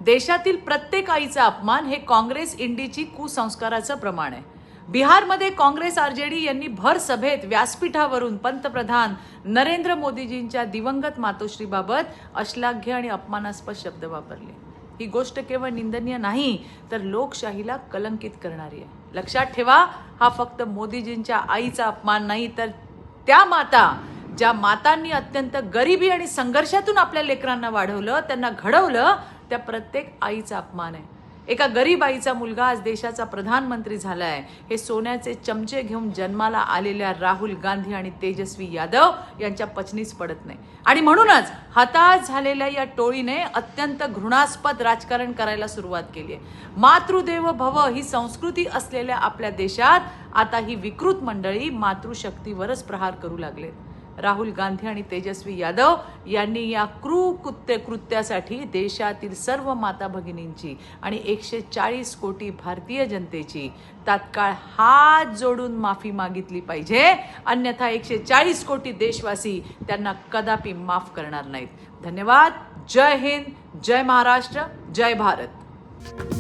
देशातील प्रत्येक आईचा अपमान हे काँग्रेस इंडीची कुसंस्काराचं प्रमाण आहे. बिहारमध्ये काँग्रेस आरजेडी यांनी भर सभेत व्यासपीठावरून पंतप्रधान नरेंद्र मोदीजींच्या दिवंगत मातोश्रीबाबत अश्लाघ्य आणि अपमानास्पद शब्द वापरले. ही गोष्ट केवळ निंदनीय नाही तर लोकशाहीला कलंकित करणारी आहे. लक्षात ठेवा, हा फक्त मोदीजींच्या आईचा अपमान नाही तर त्या माता ज्या मातांनी अत्यंत गरिबी आणि संघर्षातून आपल्या लेकरांना वाढवलं, त्यांना घडवलं, त्या प्रत्येक आईचा अपमान आहे. एका गरीब आईचा मुलगा आज देशाचा प्रधानमंत्री झालाय हे सोन्याचे चमचे घेऊन जन्माला आलेल्या राहुल गांधी आणि तेजस्वी यादव यांच्या पचनीच पडत नाही. आणि म्हणूनच हताश झालेल्या या टोळीने अत्यंत घृणास्पद राजकारण करायला सुरुवात केली आहे. मातृदेव भव ही संस्कृती असलेल्या आपल्या देशात आता ही विकृत मंडळी मातृशक्तीवरच प्रहार करू लागले. राहुल गांधी आणि तेजस्वी यादव यांनी या कृत्यासाठी देशातील सर्व माता भगिनींची आणि 140 कोटी भारतीय जनतेची तात्काळ हात जोडून माफी मागितली पाहिजे. अन्यथा 140 कोटी देशवासी त्यांना कदापि माफ करणार नाहीत. धन्यवाद. जय हिंद, जय महाराष्ट्र, जय भारत.